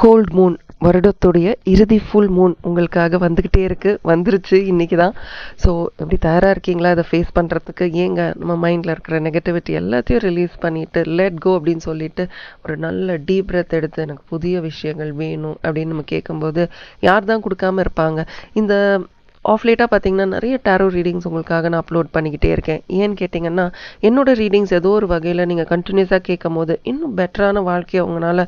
Gold Moon வருடத்துடைய இறுதி full Moon உங்களுக்காக வந்துக்கிட்டே இருக்குது, வந்துருச்சு இன்னைக்கு தான். ஸோ எப்படி தயாராக இருக்கீங்களா இதை ஃபேஸ் பண்ணுறதுக்கு? ஏங்க நம்ம மைண்டில் இருக்கிற நெகட்டிவிட்டி எல்லாத்தையும் ரிலீஸ் பண்ணிவிட்டு லெட் கோ அப்படின்னு சொல்லிட்டு ஒரு நல்ல டீப் பிரெத் எடுத்து எனக்கு புதிய விஷயங்கள் வேணும் அப்படின்னு நம்ம கேட்கும்போது யார் தான் கொடுக்காம இருப்பாங்க? இந்த ஆஃப் லேட்டாக பார்த்தீங்கன்னா நிறைய டேரோ ரீடிங்ஸ் உங்களுக்காக நான் அப்லோட் பண்ணிக்கிட்டே இருக்கேன். ஏன்னு கேட்டிங்கன்னா என்னோட ரீடிங்ஸ் ஏதோ ஒரு வகையில் நீங்கள் கண்டினியூஸாக கேட்கும் போது இன்னும் பெட்டரான வாழ்க்கையை உங்களால்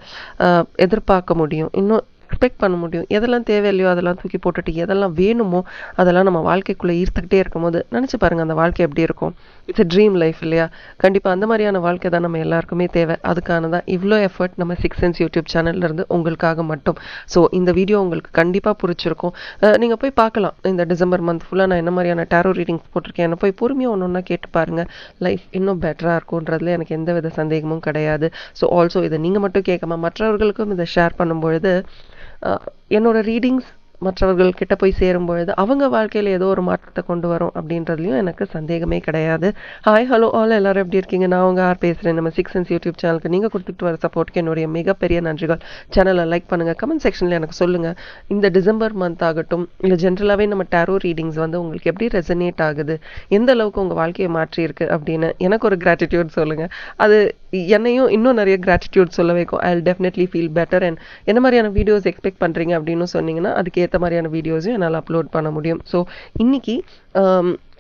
எதிர்பார்க்க முடியும், இன்னும் எக்ஸ்பெக்ட் பண்ண முடியும். எதெல்லாம் தேவையில்லையோ அதெல்லாம் தூக்கி போட்டுட்டு எதெல்லாம் வேணுமோ அதெல்லாம் நம்ம வாழ்க்கைக்குள்ளே ஈர்த்துக்கிட்டே இருக்கும்போது நினச்சி பாருங்கள் அந்த வாழ்க்கை எப்படி இருக்கும். இட்ஸ் எ ட்ரீம் லைஃப் இல்லையா? கண்டிப்பாக அந்த மாதிரியான வாழ்க்கை தான் நம்ம எல்லாருக்குமே தேவை. அதுக்கான தான் இவ்வளோ எஃபர்ட் நம்ம சிக்ஸ் சென்ஸ் யூடியூப் சேனல்லேருந்து உங்களுக்காக மட்டும். ஸோ இந்த வீடியோ உங்களுக்கு கண்டிப்பாக பிடிச்சிருக்கும். நீங்கள் போய் பார்க்கலாம், இந்த டிசம்பர் மந்த் ஃபுல்லாக நான் என்ன மாதிரியான டேரோ ரீடிங்ஸ் போட்டிருக்கேன், என்ன போய் பொறுமையாக ஒன்று ஒன்றா கேட்டு பாருங்கள். லைஃப் இன்னும் பெட்டராக இருக்கும்ன்றதுல எனக்கு எந்த வித சந்தேகமும் கிடையாது. ஸோ ஆல்சோ இதை நீங்கள் மட்டும் கேட்காம மற்றவர்களுக்கும் இதை ஷேர் பண்ணும்பொழுது என்னோட ரீடிங்ஸ் மற்றவர்கள் கிட்ட போய் சேரும் பொழுது அவங்க வாழ்க்கையில் ஏதோ ஒரு மாற்றத்தை கொண்டு வரும் அப்படின்றதுலையும் எனக்கு சந்தேகமே கிடையாது. ஹாய் ஹலோ ஆல், எல்லாரும் எப்படி இருக்கீங்க? நான் உங்கள் ஆர் பேசுகிறேன். நம்ம சிக்ஸ் சென்ஸ் யூடியூப் சேனலுக்கு நீங்கள் கொடுத்துட்டு வர சப்போர்ட்டுக்கு என்னுடைய மிகப்பெரிய நன்றிகள். சேனலை லைக் பண்ணுங்கள், கமெண்ட் செக்ஷனில் எனக்கு சொல்லுங்கள். இந்த டிசம்பர் மந்த் ஆகட்டும் இல்லை ஜென்ரலாகவே நம்ம டேரோ ரீடிங்ஸ் வந்து உங்களுக்கு எப்படி ரெசனேட் ஆகுது, எந்த அளவுக்கு உங்கள் வாழ்க்கையை மாற்றியிருக்கு அப்படின்னு எனக்கு ஒரு கிராட்டிடியூட் சொல்லுங்கள். அது என்னையும் இன்னும் நிறைய கிராட்டிடியூட் சொல்ல வைக்கும். I will definitely feel better. And என்ன மாதிரியான வீடியோஸ் எக்ஸ்பெக்ட் பண்ணுறீங்க அப்படின்னு சொன்னீங்கன்னா அதுக்கு ஏற்ற மாதிரியான வீடியோஸையும் என்னால் அப்லோட் பண்ண முடியும். ஸோ இன்னைக்கு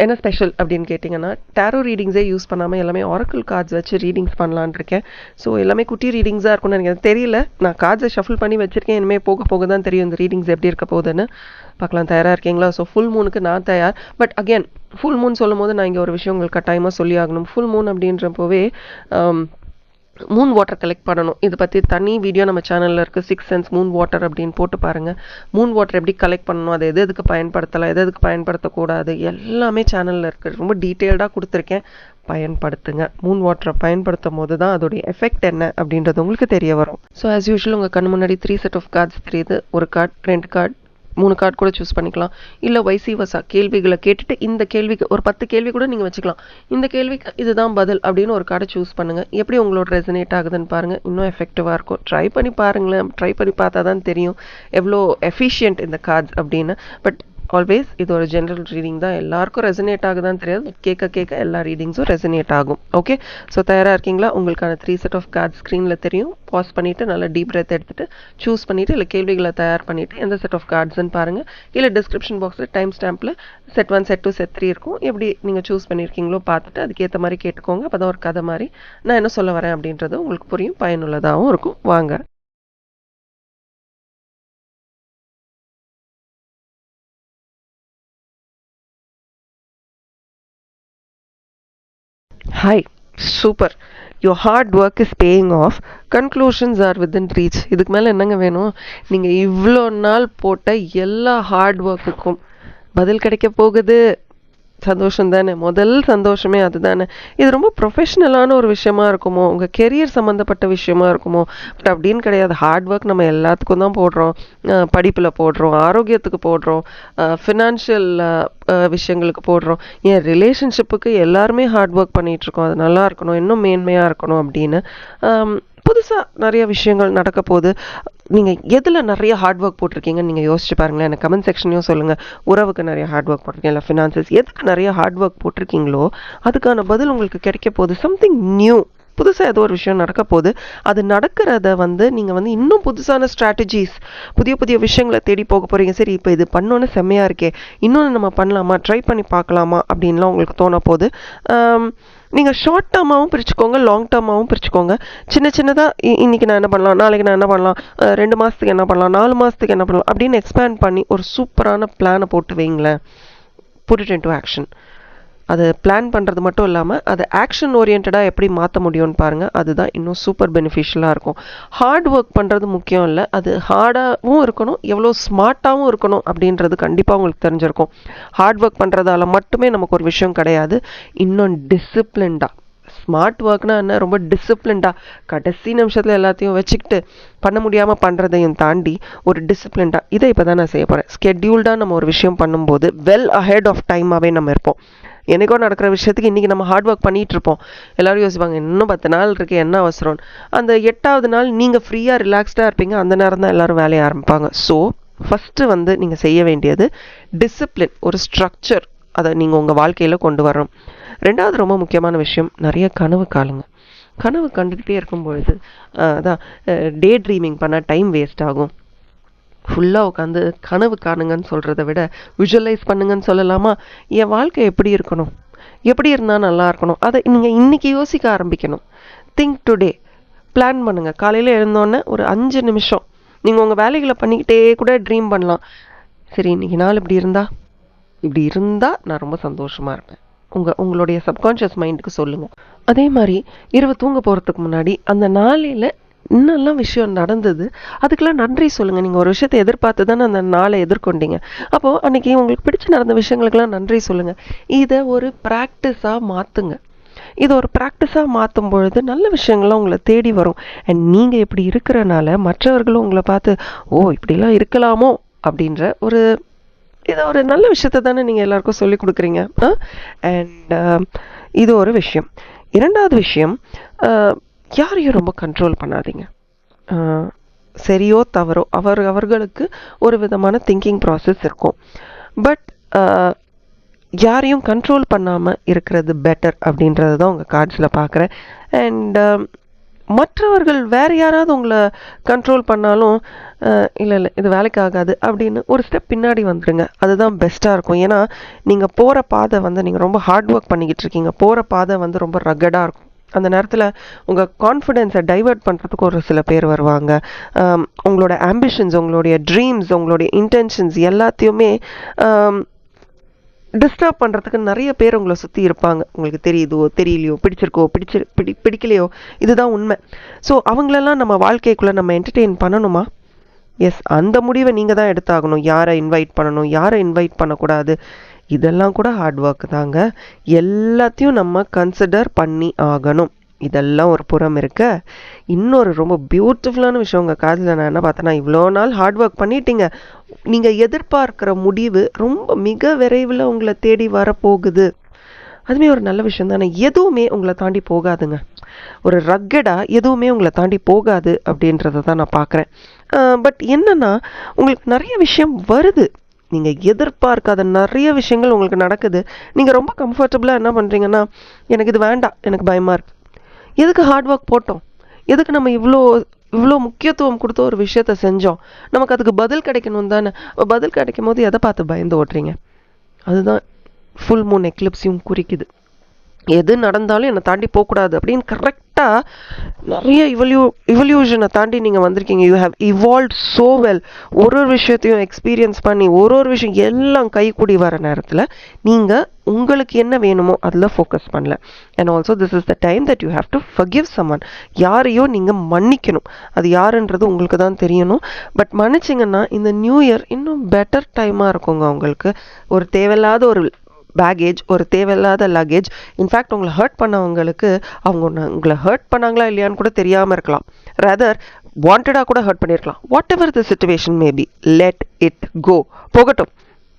என்ன ஸ்பெஷல் அப்படின்னு கேட்டிங்கன்னா, டேரோ ரீடிங்ஸே யூஸ் பண்ணாமல் எல்லாமே ஆரக்கிள் கார்ட்ஸ் வச்சு ரீடிங்ஸ் பண்ணலான் இருக்கேன். ஸோ எல்லாமே குட்டி ரீடிங்ஸாக இருக்கும்னு எனக்கு தெரியல. நான் கார்ட்ஸை ஷஃபில் பண்ணி வச்சுருக்கேன். இனிமேல் போக போக தான் தெரியும் இந்த ரீடிங்ஸ் எப்படி இருக்க போகுதுன்னு. பார்க்கலாம், தயாராக இருக்கீங்களா? ஸோ ஃபுல் மூனுக்கு நான் தயார். பட் அகேன் ஃபுல் மூன் சொல்லும் போது நான் இங்கே ஒரு விஷயம் உங்களுக்கு கட்டாயமாக சொல்லி ஆகணும். ஃபுல் மூன் அப்படின்றப்போவே மூன் வாட்டர் கலெக்ட் பண்ணணும். இதை பற்றி தனி வீடியோ நம்ம சேனலில் இருக்குது, சிக்ஸ் சென்ஸ் மூன் வாட்டர் அப்படின்னு போட்டு பாருங்கள். மூன் வாட்டர் எப்படி கலெக்ட் பண்ணணும், அதை எதுக்கு பயன்படுத்தலாம், எதுக்கு பயன்படுத்தக்கூடாது, எல்லாமே சேனலில் இருக்குது. ரொம்ப டீட்டெயில்டாக கொடுத்துருக்கேன், பயன்படுத்துங்க. மூன் வாட்டரை பயன்படுத்தும் போது தான் அதோடைய எஃபெக்ட் என்ன அப்படின்றது உங்களுக்கு தெரிய வரும். ஸோ ஆஸ் யூஷுவல் உங்கள் கண்ணு முன்னாடி 3 செட் ஆஃப் கார்ட்ஸ் தெரியுது. ஒரு கார்டு, 2 கார்டு, 3 கார்டு கூட சூஸ் பண்ணிக்கலாம். இல்லை வைசி வசா கேள்விகளை கேட்டுட்டு இந்த கேள்விக்கு ஒரு 10 கேள்வி கூட நீங்கள் வச்சுக்கலாம். இந்த கேள்விக்கு இதுதான் பதில் அப்படின்னு ஒரு கார்டை சூஸ் பண்ணுங்கள். எப்படி உங்களோட ரெசனேட் ஆகுதுன்னு பாருங்கள். இன்னும் எஃபெக்டிவாக இருக்கும். ட்ரை பண்ணி பாருங்களேன். ட்ரை பண்ணி பார்த்தா தான் தெரியும் எவ்வளோ எஃபிஷியன்ட் இந்த கார்ட்ஸ் அப்படின்னு. பட் ஆல்வேஸ் இது ஒரு ஜென்ரல் ரீடிங் தான், எல்லாருக்கும் ரெசனேட் ஆகுதான்னு தெரியாது. கேட்க கேட்க எல்லா ரீடிங்ஸும் ரெசனேட் ஆகும். ஓகே, ஸோ தயாராக இருக்கீங்களா? உங்களுக்கான 3 செட் ஆஃப் கார்டு ஸ்க்ரீனில் தெரியும். பாஸ் பண்ணிவிட்டு நல்லா டீப் பிரெத் எடுத்துகிட்டு சூஸ் பண்ணிவிட்டு இல்லை கேள்விகளை தயார் பண்ணிவிட்டு எந்த செட் ஆஃப் கார்ட்ஸ்ன்னு பாருங்கள். இல்லை டிஸ்கிரிப்ஷன் பாக்ஸில் டைம் ஸ்டாம்பில் செட் 1, செட் 2, செட் 3 இருக்கும். எப்படி நீங்கள் சூஸ் பண்ணியிருக்கீங்களோ பார்த்துட்டு அதுக்கேற்ற மாதிரி கேட்டுக்கோங்க. அப்போ தான் ஒரு கதை மாதிரி நான் என்ன சொல்ல வரேன் அப்படின்றது உங்களுக்கு புரியும், பயனுள்ளதாகவும் இருக்கும். வாங்க. Hi, super. Your hard work is paying off. Conclusions are within reach. இதுக்கு மேலே என்னங்க வேணும்? நீங்கள் இவ்வளோ நாள் போட்ட எல்லா ஹார்ட் ஒர்க்குக்கும் பதில் கிடைக்க போகுது. சந்தோஷம் தானே? முதல் சந்தோஷமே அதுதானே. இது ரொம்ப ப்ரொஃபஷ்னலான ஒரு விஷயமா இருக்குமோ, உங்கள் கெரியர் சம்மந்தப்பட்ட விஷயமா இருக்குமோ? பட் அப்படின்னு கிடையாது. ஹார்ட் ஒர்க் நம்ம எல்லாத்துக்கும் தான் போடுறோம். படிப்பில் போடுறோம், ஆரோக்கியத்துக்கு போடுறோம், ஃபினான்ஷியல் விஷயங்களுக்கு போடுறோம். ஏன் ரிலேஷன்ஷிப்புக்கு எல்லாருமே ஹார்ட் ஒர்க் பண்ணிகிட்ருக்கோம். அது நல்லா இருக்கணும், இன்னும் மேன்மையாக இருக்கணும் அப்படின்னு. புதுசாக நிறைய விஷயங்கள் நடக்க போகுது. நீங்கள் எதில் நிறைய ஹார்ட் ஒர்க் போட்டிருக்கீங்கன்னு நீங்கள் யோசிச்சு பாருங்களேன். எனக்கு கமெண்ட் செக்ஷனையும் சொல்லுங்கள். உறவுக்கு நிறைய ஹார்ட் ஒர்க் போட்டிருக்கீங்க, இல்லை ஃபினான்சஸ், எதுக்கு நிறைய ஹார்ட் ஒர்க் போட்டிருக்கீங்களோ அதுக்கான பதில் உங்களுக்கு கிடைக்க போகுது. சம்திங் நியூ, புதுசாக ஏதோ ஒரு விஷயம் நடக்க போகுது. அது நடக்கிறத நீங்கள் இன்னும் புதுசான ஸ்ட்ராட்டஜிஸ், புதிய புதிய விஷயங்களை தேடி போக போகிறீங்க. சரி, இப்போ இது பண்ணோன்னு செம்மையாக இருக்கே, இன்னொன்று நம்ம பண்ணலாமா, ட்ரை பண்ணி பார்க்கலாமா அப்படின்லாம் உங்களுக்கு தோண போகுது. நீங்கள் ஷார்ட் டேர்மாகவும் பிரிச்சுக்கோங்க, லாங் டேர்மாகவும் பிரிச்சுக்கோங்க. சின்ன சின்னதாக இன்றைக்கி நான் என்ன பண்ணலாம், நாளைக்கு நான் என்ன பண்ணலாம், 2 மாதத்துக்கு என்ன பண்ணலாம், 4 மாதத்துக்கு என்ன பண்ணலாம் அப்படின்னு எக்ஸ்பேண்ட் பண்ணி ஒரு சூப்பரான பிளானை போட்டு வைங்களேன். Put it into action. அது பிளான் பண்ணுறது மட்டும் இல்லாமல் அதை ஆக்ஷன் ஓரியன்டாக எப்படி மாற்ற முடியும்னு பாருங்கள். அதுதான் இன்னும் சூப்பர் பெனிஃபிஷியலாக இருக்கும். ஹார்ட் ஒர்க் பண்ணுறது முக்கியம் இல்லை, அது ஹார்டாகவும் இருக்கணும், எவ்வளோ ஸ்மார்ட்டாகவும் இருக்கணும் அப்படின்றது கண்டிப்பாக உங்களுக்கு தெரிஞ்சிருக்கும். ஹார்ட் ஒர்க் பண்ணுறதால மட்டுமே நமக்கு ஒரு விஷயம் கிடையாது, இன்னும் டிசிப்ளின்டாக. ஸ்மார்ட் ஒர்க்னா என்ன, ரொம்ப டிசிப்ளின்டாக கடைசி நிமிஷத்தில் எல்லாத்தையும் வச்சுக்கிட்டு பண்ண முடியாமல் பண்ணுறதையும் தாண்டி ஒரு டிசிப்ளின்டாக, இதை இப்போ தான் நான் செய்ய போகிறேன். ஸ்கெட்யூல்டாக நம்ம ஒரு விஷயம் பண்ணும்போது வெல் அஹெட் ஆஃப் டைமாகவே நம்ம இருப்போம். எனக்கோ நடக்கிற விஷயத்துக்கு இன்றைக்கி நம்ம ஹார்ட் ஒர்க் பண்ணிகிட்டு இருப்போம். எல்லோரும் யோசிப்பாங்க இன்னும் 10 நாள் இருக்குது என்ன அவசரம். அந்த 8வது நாள் நீங்கள் ஃப்ரீயாக ரிலாக்ஸ்டாக இருப்பீங்க. அந்த நேரம் தான் எல்லோரும் வேலையை ஆரம்பிப்பாங்க. ஸோ ஃபஸ்ட்டு நீங்கள் செய்ய வேண்டியது டிசிப்ளின், ஒரு ஸ்ட்ரக்சர், அதை நீங்கள் உங்கள் வாழ்க்கையில் கொண்டு வரணும். 2வது ரொம்ப முக்கியமான விஷயம், நிறைய கனவு காணுங்க. கனவு கண்டுக்கிட்டே இருக்கும்பொழுது அதான் டே ட்ரீமிங் பண்ணால் டைம் வேஸ்ட் ஆகும். ஃபுல்லாக உட்காந்து கனவு காணுங்கன்னு சொல்கிறத விட விஷுவலைஸ் பண்ணுங்கன்னு சொல்லலாமா? என் வாழ்க்கை எப்படி இருக்கணும், எப்படி இருந்தால் நல்லா இருக்கணும், அதை நீங்கள் இன்றைக்கி யோசிக்க ஆரம்பிக்கணும். திங்க் டுடே, பிளான் பண்ணுங்கள். காலையில் எழுந்தோன்னே ஒரு 5 நிமிஷம் நீங்கள் உங்கள் வேலைகளை பண்ணிக்கிட்டே கூட ட்ரீம் பண்ணலாம். சரி, இன்றைக்கி நாள் இப்படி இருந்தால் நான் ரொம்ப சந்தோஷமாக இருப்பேன். உங்களுடைய சப்கான்ஷியஸ் மைண்டுக்கு சொல்லுங்கள். அதே மாதிரி இரவு தூங்க போகிறதுக்கு முன்னாடி அந்த நாளையில் இன்னெல்லாம் விஷயம் நடந்தது, அதுக்கெல்லாம் நன்றி சொல்லுங்கள். நீங்கள் ஒரு விஷயத்தை எதிர்பார்த்து தானே அந்த நாளை எதிர்கொண்டீங்க. அப்போது அன்றைக்கி உங்களுக்கு பிடிச்ச நடந்த விஷயங்களுக்கெல்லாம் நன்றி சொல்லுங்கள். இதை ஒரு ப்ராக்டிஸாக மாற்றுங்க. இதை ஒரு ப்ராக்டிஸாக மாற்றும் பொழுது நல்ல விஷயங்கள்லாம் உங்களை தேடி வரும். அண்ட் நீங்கள் இப்படி இருக்கிறனால மற்றவர்களும் உங்களை பார்த்து இப்படிலாம் இருக்கலாமோ அப்படின்ற இதை ஒரு நல்ல விஷயத்தை தானே நீங்கள் எல்லாருக்கும் சொல்லி கொடுக்குறீங்க. அண்ட் இது ஒரு விஷயம். 2வது விஷயம், யாரையும் ரொம்ப கண்ட்ரோல் பண்ணாதீங்க. சரியோ தவறோ அவர்களுக்கு ஒரு விதமான திங்கிங் ப்ராசஸ் இருக்கும். பட் யாரையும் கண்ட்ரோல் பண்ணாமல் இருக்கிறது பெட்டர் அப்படின்றது தான் உங்கள் கார்ட்ஸில் பார்க்குறேன். அண்ட் மற்றவர்கள் வேறு யாராவது உங்களை கண்ட்ரோல் பண்ணாலும் இல்லை இது வேலைக்கு ஆகாது அப்படின்னு ஒரு ஸ்டெப் பின்னாடி வந்துடுங்க. அதுதான் பெஸ்ட்டாக இருக்கும். ஏன்னா நீங்கள் போகிற பாதை நீங்கள் ரொம்ப ஹார்ட் ஒர்க் பண்ணிக்கிட்டு இருக்கீங்க. போகிற பாதை ரொம்ப ரகடாக இருக்கும். அந்த நேரத்தில் உங்கள் கான்ஃபிடென்ஸை டைவர்ட் பண்ணுறதுக்கு ஒரு சில பேர் வருவாங்க. உங்களோட ஆம்பிஷன்ஸ், உங்களுடைய ட்ரீம்ஸ், உங்களுடைய இன்டென்ஷன்ஸ் எல்லாத்தையுமே டிஸ்டர்ப் பண்ணுறதுக்கு நிறைய பேர் உங்களை சுற்றி இருப்பாங்க. உங்களுக்கு தெரியுதோ தெரியலையோ, பிடிக்கலையோ, இதுதான் உண்மை. ஸோ அவங்களெல்லாம் நம்ம வாழ்க்கைக்குள்ளே நம்ம என்டர்டெயின் பண்ணணுமா? எஸ், அந்த முடிவை நீங்கள் தான் எடுத்தாகணும். யாரை இன்வைட் பண்ணணும், யாரை இன்வைட் பண்ணக்கூடாது, இதெல்லாம் கூட ஹார்ட் ஒர்க் தாங்க. எல்லாத்தையும் நம்ம கன்சிடர் பண்ணி ஆகணும். இதெல்லாம் ஒரு புறம் இருக்க, இன்னொரு ரொம்ப பியூட்டிஃபுல்லான விஷயம் உங்கள் காதில் நான் என்ன பார்த்தேன்னா, இவ்வளோ நாள் ஹார்ட் ஒர்க் பண்ணிட்டீங்க, நீங்கள் எதிர்பார்க்குற முடிவு ரொம்ப மிக விரைவில் உங்களை தேடி வரப்போகுது. அதுவுமே ஒரு நல்ல விஷயம் தானே. எதுவுமே உங்களை தாண்டி போகாதுங்க. ஒரு ரக்கடாக எதுவுமே உங்களை தாண்டி போகாது அப்படின்றத தான் நான் பார்க்குறேன். பட் என்னன்னா, உங்களுக்கு நிறைய விஷயம் வருது, நீங்கள் எதிர்பார்க்காத நிறைய விஷயங்கள் உங்களுக்கு நடக்குது. நீங்கள் ரொம்ப கம்ஃபர்டபுளாக என்ன பண்ணுறீங்கன்னா, எனக்கு இது வேண்டாம், எனக்கு பயமாக இருக்குது, எதுக்கு ஹார்ட் ஒர்க் போட்டோம், எதுக்கு நம்ம இவ்வளோ முக்கியத்துவம் கொடுத்த ஒரு விஷயத்த செஞ்சோம், நமக்கு அதுக்கு பதில் கிடைக்கணும் தானே. பதில் கிடைக்கும் போது எதை பார்த்து பயந்து ஓட்டுறீங்க? அதுதான் ஃபுல் மூன் எக்லிப்ஸையும் குறிக்குது. எது நடந்தாலும் என்னை தாண்டி போகக்கூடாது அப்படின்னு கரெக்டாக நிறைய இவல்யூஷனை தாண்டி நீங்கள் வந்திருக்கீங்க. You have evolve so well. ஒரு விஷயத்தையும் எக்ஸ்பீரியன்ஸ் பண்ணி ஒரு விஷயம் எல்லாம் கைக்கூடி வர நேரத்தில் நீங்கள் உங்களுக்கு என்ன வேணுமோ அதில் ஃபோக்கஸ் பண்ணல. And also this is the time that you have to forgive someone. யாரையோ நீங்கள் மன்னிக்கணும். அது யாருன்றது உங்களுக்கு தான் தெரியணும். பட் மன்னிச்சிங்கன்னா இந்த நியூ இயர் இன்னும் பெட்டர் டைமாக இருக்குங்க. உங்களுக்கு ஒரு தேவையில்லாத ஒரு பேகேஜ், ஒரு தேவையில்லாத லக்கேஜ், இன்ஃபேக்ட் உங்களை ஹர்ட் பண்ணவங்களுக்கு அவங்க உங்களை ஹர்ட் பண்ணாங்களா இல்லையான்னு கூட தெரியாமல் இருக்கலாம். ரதர் வாண்டடாக கூட ஹர்ட் பண்ணியிருக்கலாம். Whatever the situation maybe, let it go. போகட்டும்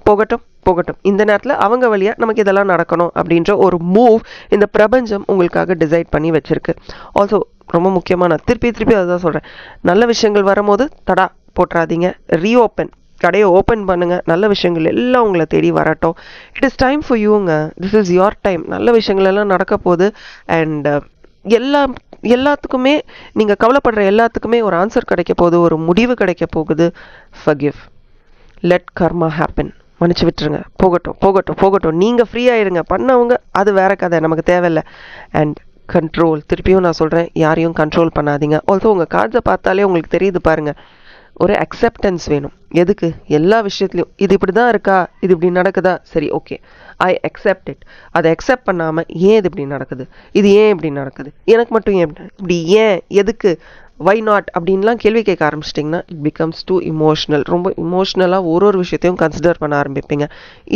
போகட்டும் போகட்டும். இந்த நேரத்தில் அவங்க வழியாக நமக்கு இதெல்லாம் நடக்கணும் அப்படின்ற ஒரு மூவ் இந்த பிரபஞ்சம் உங்களுக்காக டிசைட் பண்ணி வச்சிருக்கு. ஆல்சோ ரொம்ப முக்கியமான, திருப்பி அதுதான் சொல்கிறேன், நல்ல விஷயங்கள் வரும்போது தடா போட்டுறாதீங்க. ரீஓப்பன், கடையை ஓப்பன் பண்ணுங்கள். நல்ல விஷயங்கள் எல்லாம் உங்களை தேடி வரட்டும். இட் இஸ் டைம் ஃபார் யூங்க. This is your time. நல்ல விஷயங்கள் எல்லாம் நடக்க போகுது. அண்ட் எல்லாத்துக்குமே நீங்கள் கவலைப்படுற எல்லாத்துக்குமே ஒரு ஆன்சர் கிடைக்க போகுது, ஒரு முடிவு கிடைக்க போகுது. ஃபர்கிவ், லெட் கர்மா ஹேப்பன். மன்னிச்சு விட்டுருங்க. போகட்டும் போகட்டும் போகட்டும். நீங்கள் ஃப்ரீ ஆகிடுங்க. பண்ணவங்க அது வேற கதை, நமக்கு தேவையில்லை. அண்ட் கண்ட்ரோல், திருப்பியும் நான் சொல்கிறேன், யாரையும் கண்ட்ரோல் பண்ணாதீங்க. ஆல்சோ உங்கள் கார்ட்ஸை பார்த்தாலே உங்களுக்கு தெரியுது பாருங்கள், ஒரு அக்செப்டன்ஸ் வேணும். எதுக்கு? எல்லா விஷயத்துலையும் இது இப்படி தான் இருக்கா, இது இப்படி நடக்குதா, சரி ஓகே ஐ அக்செப்ட் இட். அதை அக்செப்ட் பண்ணாமல் ஏன் இது இப்படி நடக்குது, இது ஏன் இப்படி நடக்குது, எனக்கு மட்டும் ஏன் இப்படி, ஏன், எதுக்கு, வை நாட் அப்படின்லாம் கேள்வி கேட்க ஆரம்பிச்சிட்டிங்கன்னா இட் பிகம்ஸ் டூ இமோஷ்னல். ரொம்ப இமோஷ்னலாக ஒரு விஷயத்தையும் கன்சிடர் பண்ண ஆரம்பிப்பீங்க.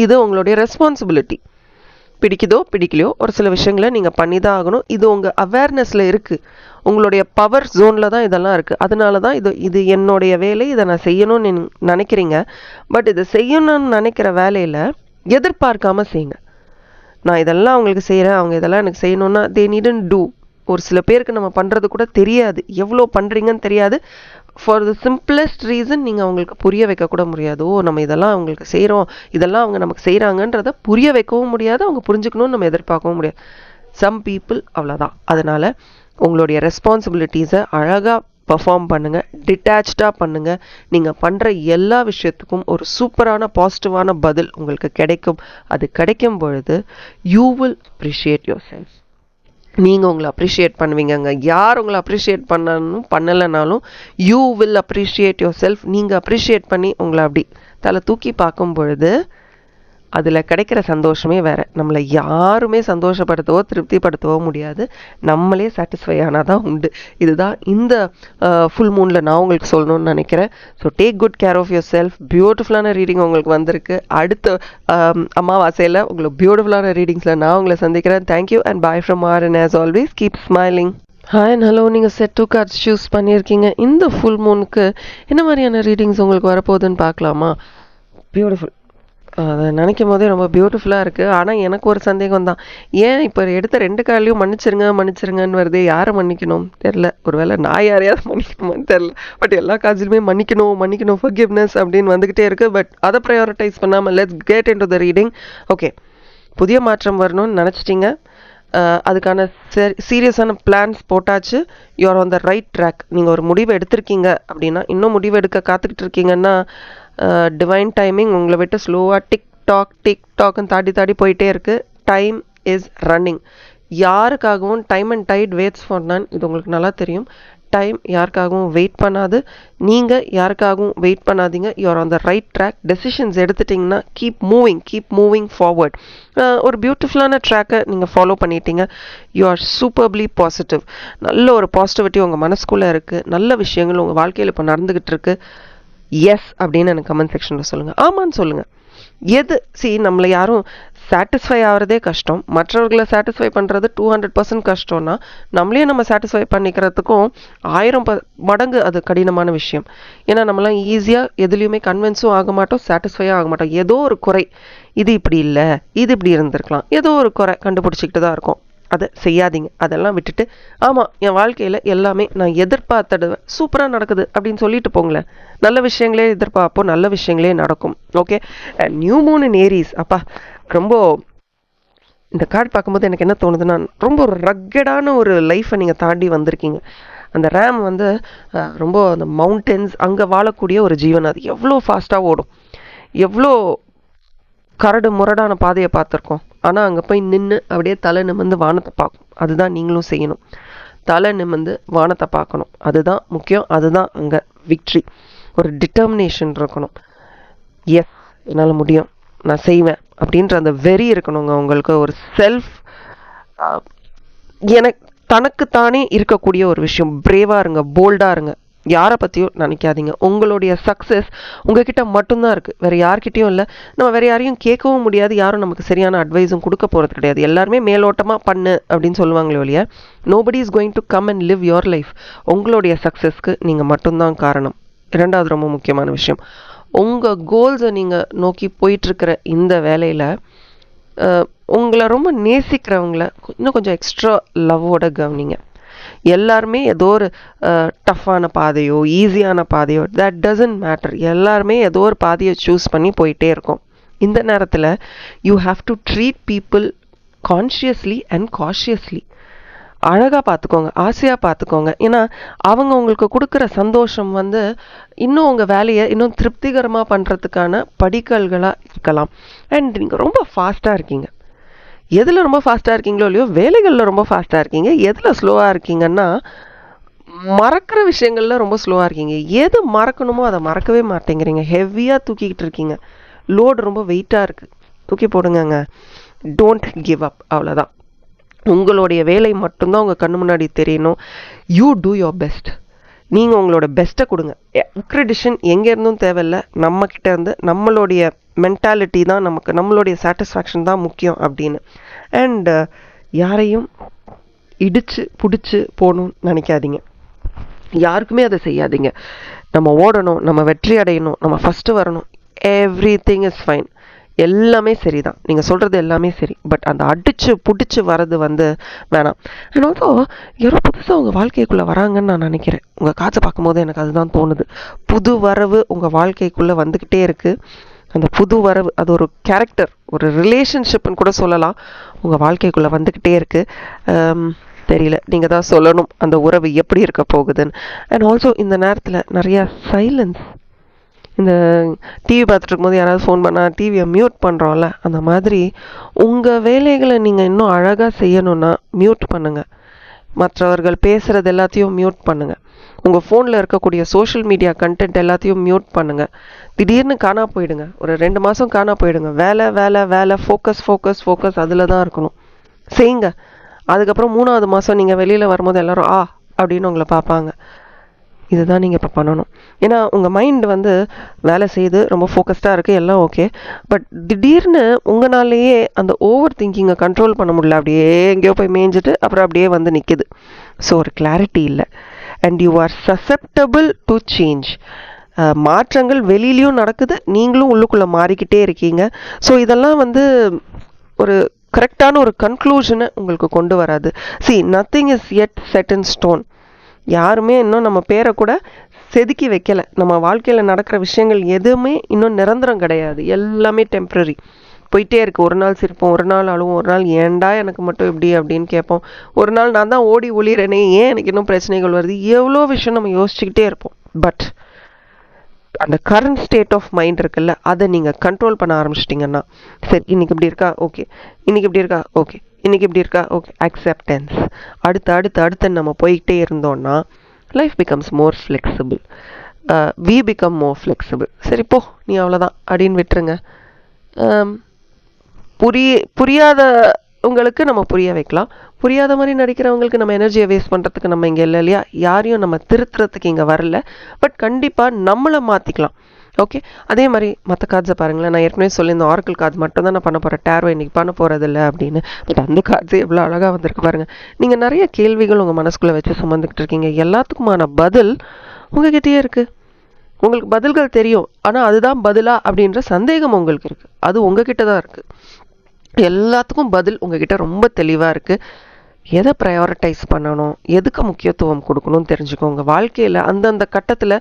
இது உங்களுடைய ரெஸ்பான்சிபிலிட்டி. பிடிக்குதோ பிடிக்கலையோ ஒரு சில விஷயங்களை நீங்கள் பண்ணி தான் ஆகணும். இது உங்கள் அவேர்னஸில் இருக்குது, உங்களுடைய பவர் ஜோனில் தான் இதெல்லாம் இருக்குது. அதனால தான் இது என்னுடைய வேலை, இதை நான் செய்யணும்னு நினைக்கிறீங்க. பட் இதை செய்யணும்னு நினைக்கிற வேலையில் எதிர்பார்க்காம செய்யுங்க. நான் இதெல்லாம் அவங்களுக்கு செய்கிறேன், அவங்க இதெல்லாம் எனக்கு செய்யணும்னா தே நீடன்ட் டூ. ஒரு சில பேருக்கு நம்ம பண்ணுறது கூட தெரியாது, எவ்வளோ பண்ணுறீங்கன்னு தெரியாது. ஃபார் த சிம்பிளஸ்ட் ரீசன் நீங்கள் அவங்களுக்கு புரிய வைக்க கூட முடியாது. ஓ, நம்ம இதெல்லாம் அவங்களுக்கு செய்கிறோம், இதெல்லாம் அவங்க நமக்கு செய்கிறாங்கன்றத புரிய வைக்கவும் முடியாது, அவங்க புரிஞ்சுக்கணும்னு நம்ம எதிர்பார்க்கவும் முடியாது. சம் பீப்புள் அவ்வளோதான். அதனால் உங்களுடைய ரெஸ்பான்சிபிலிட்டிஸை அழகாக பர்ஃபார்ம் பண்ணுங்கள், டிட்டாச்சாக பண்ணுங்கள். நீங்கள் பண்ணுற எல்லா விஷயத்துக்கும் ஒரு சூப்பரான பாசிட்டிவான பதில் உங்களுக்கு கிடைக்கும். அது கிடைக்கும் பொழுது you will appreciate yourself. நீங்கள் உங்களை அப்ரிஷியேட் பண்ணுவீங்கங்க. யார் உங்களை அப்ரிஷியேட் பண்ணலைனாலும் you will appreciate yourself. நீங்கள் அப்ரிஷியேட் பண்ணி உங்களை அப்படி தலை தூக்கி பார்க்கும் பொழுது அதில் கிடைக்கிற சந்தோஷமே வேறு. நம்மளை யாருமே சந்தோஷப்படுத்தவோ திருப்திப்படுத்தவோ முடியாது, நம்மளே சாட்டிஸ்ஃபை ஆனால் தான் உண்டு. இதுதான் இந்த ஃபுல் மூனில் நான் உங்களுக்கு சொல்லணும்னு நினைக்கிறேன். So take good care of yourself. பியூட்டிஃபுல்லான ரீடிங் உங்களுக்கு வந்திருக்கு. அடுத்த அமாவாசையில் உங்களுக்கு பியூட்டிஃபுல்லான ரீடிங்ஸில் நான் உங்களை சந்திக்கிறேன். Thank you and bye from R and as always keep smiling. Hi and hello. நீங்கள் செட் 2 கார்ட்ஸ் சூஸ் பண்ணியிருக்கீங்க. இந்த ஃபுல் மூனுக்கு என்ன மாதிரியான ரீடிங்ஸ் உங்களுக்கு வரப்போகுதுன்னு பார்க்கலாமா? பியூட்டிஃபுல். அதை நினைக்கும் போதே ரொம்ப பியூட்டிஃபுல்லாக இருக்குது. ஆனால் எனக்கு ஒரு சந்தேகம் தான், ஏன் இப்போ எடுத்த 2 காலையும் மன்னிச்சிருங்கன்னு வருதே, யாரை மன்னிக்கணும் தெரில. ஒருவேளை நான் யாரையாவது மன்னிக்கணுமான்னு தெரில. பட் எல்லா காட்சிலுமே மன்னிக்கணும் ஃபர்கிவ்னஸ் அப்படின்னு வந்துக்கிட்டே இருக்குது. பட் அதை ப்ரையாரிட்டைஸ் பண்ணாமல் let's get into the reading. Okay, புதிய மாற்றம் வரணும்னு நினச்சிட்டிங்க, அதுக்கான சீரியஸான பிளான்ஸ் போட்டாச்சு. You're on the right track. நீங்கள் ஒரு முடிவு எடுத்திருக்கீங்க அப்படின்னா, இன்னும் முடிவு எடுக்க காத்துக்கிட்டு இருக்கீங்கன்னா, டிவைன் டைமிங் உங்களை விட்டு ஸ்லோவாக டிக்டாக்னு தாடி போயிட்டே இருக்குது. Time is running. யாருக்காகவும் time and tide waits for none. இது உங்களுக்கு நல்லா தெரியும். டைம் யாருக்காகவும் வெயிட் பண்ணாது, நீங்கள் யாருக்காகவும் வெயிட் பண்ணாதீங்க. You're on the right track. Decisions எடுத்துட்டிங்கன்னா கீப் மூவிங் ஃபார்வர்ட். ஒரு பியூட்டிஃபுல்லான ட்ராக்கை நீங்கள் ஃபாலோ பண்ணிட்டீங்க. You are superbly positive. நல்ல ஒரு பாசிட்டிவிட்டி உங்கள் மனசுக்குள்ளே இருக்குது. நல்ல விஷயங்கள் உங்கள் வாழ்க்கையில் இப்போ நடந்துக்கிட்டு இருக்கு. எஸ் அப்படின்னு எனக்கு கமெண்ட் செக்ஷனில் சொல்லுங்கள், ஆமான்னு சொல்லுங்கள். நம்மளை யாரும் சாட்டிஸ்ஃபை ஆகிறதே கஷ்டம், மற்றவர்களை சாட்டிஸ்ஃபை பண்ணுறது 200% கஷ்டம்னா, நம்மளே நம்ம சாட்டிஸ்ஃபை பண்ணிக்கிறதுக்கும் 1000 மடங்கு அது கடினமான விஷயம். ஏன்னா நம்மளாம் ஈஸியாக எதுலேயுமே கன்வின்ஸும் ஆக மாட்டோம், சாட்டிஸ்ஃபையும் ஆக மாட்டோம். ஏதோ ஒரு குறை, இது இப்படி இல்லை, இது இப்படி இருந்திருக்கலாம், ஏதோ ஒரு குறை கண்டுபிடிச்சிக்கிட்டு தான் இருக்கும். அதை செய்யாதீங்க. அதெல்லாம் விட்டுட்டு, ஆமாம் என் வாழ்க்கையில் எல்லாமே நான் எதிர்பார்த்தது சூப்பராக நடக்குது அப்படின்னு சொல்லிட்டு போங்களேன். நல்ல விஷயங்களே எதிர்பார்ப்போம், நல்ல விஷயங்களே நடக்கும். Okay, new moon in Aries. அப்பா, ரொம்ப இந்த கார்டு பார்க்கும்போது எனக்கு என்ன தோணுதுன்னா, ரொம்ப ஒரு ரக்கடான ஒரு லைஃப்பை நீங்கள் தாண்டி வந்திருக்கீங்க. அந்த ரேம் ரொம்ப அந்த மவுண்டன்ஸ் அங்கே வாழக்கூடிய ஒரு ஜீவன். அது எவ்வளோ ஃபாஸ்ட்டாக ஓடும், எவ்வளோ கரடு முரடான பாதையை பார்த்துருக்கோம். ஆனால் அங்கே போய் நின்று அப்படியே தலை நிமிர்ந்து வானத்தை பார்க்கும். அதுதான் நீங்களும் செய்யணும். தலை நிமிர்ந்து வானத்தை பார்க்கணும், அதுதான் முக்கியம். அதுதான் அங்கே விக்ட்ரி. ஒரு டிட்டர்மினேஷன் இருக்கணும். எஸ், என்னால் முடியும், நான் செய்வேன் அப்படின்ற அந்த வெறி இருக்கணுங்க உங்களுக்கு. ஒரு செல்ஃப் தனக்குத்தானே இருக்கக்கூடிய ஒரு விஷயம். பிரேவாக இருங்க, போல்டாக இருங்க. யாரை பற்றியும் நினைக்காதீங்க. உங்களுடைய சக்ஸஸ் உங்ககிட்ட மட்டும்தான் இருக்குது, வேறு யார்கிட்டையும் இல்லை. நம்ம வேறு யாரையும் கேட்கவும் முடியாது, யாரும் நமக்கு சரியான அட்வைஸும் கொடுக்க போகிறது கிடையாது. எல்லாருமே மேலோட்டமாக பண்ணு அப்படின்னு சொல்லுவாங்களே ஒழிய, nobody is going to come and live your life. உங்களுடைய சக்ஸஸ்க்கு நீங்கள் மட்டும்தான் காரணம். இரண்டாவது ரொம்ப முக்கியமான விஷயம், உங்கள் கோல்ஸை நீங்கள் நோக்கி போயிட்டுருக்கிற இந்த வேலையில் உங்களை ரொம்ப நேசிக்கிறவங்கள இன்னும் கொஞ்சம் எக்ஸ்ட்ரா லவ்வோட கவனிங்க. எல்லாருமே ஏதோ ஒரு டஃப்பான பாதையோ ஈஸியான பாதையோ, தட் டசன்ட் மேட்டர். எல்லாருமே ஏதோ ஒரு பாதையை சூஸ் பண்ணி போயிட்டே இருக்கோம். இந்த நேரத்தில் you have to treat people consciously and cautiously. அழகாக பார்த்துக்கோங்க, ஆசையாக பார்த்துக்கோங்க. ஏன்னா அவங்க உங்களுக்கு கொடுக்குற சந்தோஷம் இன்னும் உங்கள் வேலையை இன்னும் திருப்திகரமாக பண்ணுறதுக்கான படிக்கல்களாக இருக்கலாம். அண்ட் நீங்கள் ரொம்ப ஃபாஸ்ட்டாக இருக்கீங்க. எதில் ரொம்ப ஃபாஸ்ட்டாக இருக்கீங்களோ இல்லையோ, வேலைகளில் ரொம்ப ஃபாஸ்ட்டாக இருக்கீங்க. எதில் ஸ்லோவாக இருக்கீங்கன்னா, மறக்கிற விஷயங்களில் ரொம்ப ஸ்லோவாக இருக்கீங்க. எது மறக்கணுமோ அதை மறக்கவே மாட்டேங்கிறீங்க. ஹெவியாக தூக்கிக்கிட்டு இருக்கீங்க. லோடு ரொம்ப வெயிட்டாக இருக்குது, தூக்கி போடுங்கங்க. Don't give up. அவ்வளோதான். உங்களுடைய வேலை மட்டும்தான் உங்கள் கண்ணு முன்னாடி தெரியணும். You two your best. நீங்கள் உங்களோட பெஸ்ட்டை கொடுங்க. அக்ரெடிஷன் எங்கே இருந்தும் தேவையில்லை. நம்மக்கிட்ட இருந்து நம்மளுடைய மென்டாலிட்டி தான் நமக்கு, நம்மளுடைய சாட்டிஸ்ஃபேக்ஷன் தான் முக்கியம் அப்படின்னு. அண்ட் யாரையும் இடித்து பிடிச்சி போகணும்னு நினைக்காதீங்க. யாருக்குமே அதை செய்யாதீங்க. நம்ம ஓடணும், நம்ம வெற்றி அடையணும், நம்ம ஃபஸ்ட்டு வரணும். Every thing is fine. எல்லாமே சரிதான், நீங்கள் சொல்கிறது எல்லாமே சரி. பட் அந்த அடித்து பிடிச்சி வர்றது வந்து வேணாம். அண்ட் ஆல்சோ யாரோ புதுசாக உங்கள் வாழ்க்கைக்குள்ளே வராங்கன்னு நான் நினைக்கிறேன். உங்கள் காற்றை பார்க்கும்போது எனக்கு அதுதான் தோணுது. புது வரவு உங்கள் வாழ்க்கைக்குள்ளே வந்துக்கிட்டே இருக்குது. அந்த புது வரவு அது ஒரு கேரக்டர், ஒரு ரிலேஷன்ஷிப்னு கூட சொல்லலாம், உங்கள் வாழ்க்கைக்குள்ளே வந்துக்கிட்டே இருக்குது. தெரியல, நீங்கள் தான் சொல்லணும் அந்த உறவு எப்படி இருக்க போகுதுன்னு. அண்ட் ஆல்சோ இந்த நேரத்தில் நிறையா சைலன்ஸ். இந்த டிவி பார்த்துட்டு இருக்கும்போது யாராவது ஃபோன் பண்ணால் டிவியை மியூட் பண்ணுறோம்ல, அந்த மாதிரி உங்கள் வேலைகளை நீங்கள் இன்னும் அழகாக செய்யணுன்னா மியூட் பண்ணுங்கள். மற்றவர்கள் பேசுகிறது எல்லாத்தையும் மியூட் பண்ணுங்கள். உங்கள் ஃபோனில் இருக்கக்கூடிய சோஷியல் மீடியா கண்டென்ட் எல்லாத்தையும் மியூட் பண்ணுங்கள். திடீர்னு காணா போயிடுங்க, ஒரு 2 மாதம் காணா போயிடுங்க. வேலை வேலை வேலை, ஃபோக்கஸ் ஃபோக்கஸ் ஃபோக்கஸ் அதில் தான் இருக்கணும், செய்யுங்க. அதுக்கப்புறம் 3வது மாதம் நீங்கள் வெளியில் வரும்போது எல்லோரும் அப்படின்னு உங்களை பார்ப்பாங்க. இதுதான் நீங்கள் இப்போ பண்ணணும். ஏன்னா உங்கள் மைண்ட் வந்து வேலை செய்து ரொம்ப ஃபோக்கஸ்டாக இருக்குது, எல்லாம் ஓகே. பட் திடீர்னு உங்களாலேயே அந்த ஓவர் திங்கிங்கை கண்ட்ரோல் பண்ண முடியல. அப்படியே எங்கேயோ போய் மேய்ஞ்சிட்டு அப்புறம் அப்படியே வந்து நிற்கிது. ஸோ ஒரு கிளாரிட்டி இல்லை. And you are susceptible to change. மாற்றங்கள் வெளியிலையும் நடக்குது, நீங்களும் உள்ளுக்குள்ளே மாறிக்கிட்டே இருக்கீங்க. ஸோ இதெல்லாம் வந்து ஒரு கரெக்டான ஒரு கன்க்ளூஷனை உங்களுக்கு கொண்டு வராது. Nothing is yet set in stone. யாருமே இன்னும் நம்ம பேரை கூட செதுக்கி வைக்கலை. நம்ம வாழ்க்கையில் நடக்கிற விஷயங்கள் எதுவுமே இன்னும் நிரந்தரம் கிடையாது. எல்லாமே டெம்ப்ரரி, போயிட்டே இருக்குது. ஒரு நாள் சிரிப்போம், ஒரு நாள் அழுவோம், ஒரு நாள் ஏன்டா எனக்கு மட்டும் இப்படி அப்படின்னு கேட்போம். ஒரு நாள் நான் தான் ஓடி ஒளிறேனே, ஏன் எனக்கு இன்னும் பிரச்சனைகள் வருது, எவ்வளோ விஷயம் நம்ம யோசிச்சுக்கிட்டே இருப்போம். பட் அந்த கரண்ட் ஸ்டேட் ஆஃப் மைண்ட் இருக்குல்ல, அதை நீங்கள் கண்ட்ரோல் பண்ண ஆரம்பிச்சிட்டிங்கன்னா, சரி இன்னைக்கு இப்படி இருக்கா, ஓகே, இன்னைக்கு இப்படி இருக்கா, ஓகே, இன்னைக்கு இப்படி இருக்கா, ஓகே, அக்செப்டன்ஸ். அடுத்து அடுத்து அடுத்து நம்ம போய்கிட்டே இருந்தோம்னா life becomes more flexible. We become more flexible. சரி போ நீ அவ்வளோதான் அப்படின்னு விட்டுருங்க. புரியாத உங்களுக்கு நம்ம புரிய வைக்கலாம். புரியாத மாதிரி நடிக்கிறவங்களுக்கு நம்ம எனர்ஜியை வேஸ்ட் பண்ணுறதுக்கு நம்ம இங்கே இல்லை இல்லையா? யாரையும் நம்ம திருத்துறதுக்கு இங்கே வரல. பட் கண்டிப்பாக நம்மளை மாற்றிக்கலாம். ஓகே, அதே மாதிரி மற்ற கார்ட்ஸை பாருங்களேன். நான் ஏற்கனவே சொல்லியிருந்தேன், ஆரக்கிள் கார்ட்ஸ் மட்டும் தான் நான் பண்ண போகிறேன், டேரோ இன்னைக்கு பண்ண போகிறதில்ல அப்படின்னு. பட் அந்த கார்ட்ஸு எவ்வளோ அழகாக வந்திருக்கு பாருங்கள். நீங்கள் நிறைய கேள்விகள் உங்கள் மனசுக்குள்ளே வச்சு சுமந்துக்கிட்டு இருக்கீங்க. எல்லாத்துக்குமான பதில் உங்ககிட்டயே இருக்குது. உங்களுக்கு பதில்கள் தெரியும், ஆனால் அதுதான் பதிலா அப்படின்ற சந்தேகம் உங்களுக்கு இருக்குது. அது உங்ககிட்ட தான் இருக்குது. எல்லாத்துக்கும் பதில் உங்ககிட்ட ரொம்ப தெளிவாக இருக்குது. எதை ப்ரையாரிட்டைஸ் பண்ணணும், எதுக்கு முக்கியத்துவம் கொடுக்கணும்னு தெரிஞ்சுக்கோங்க. வாழ்க்கையில் அந்தந்த கட்டத்தில்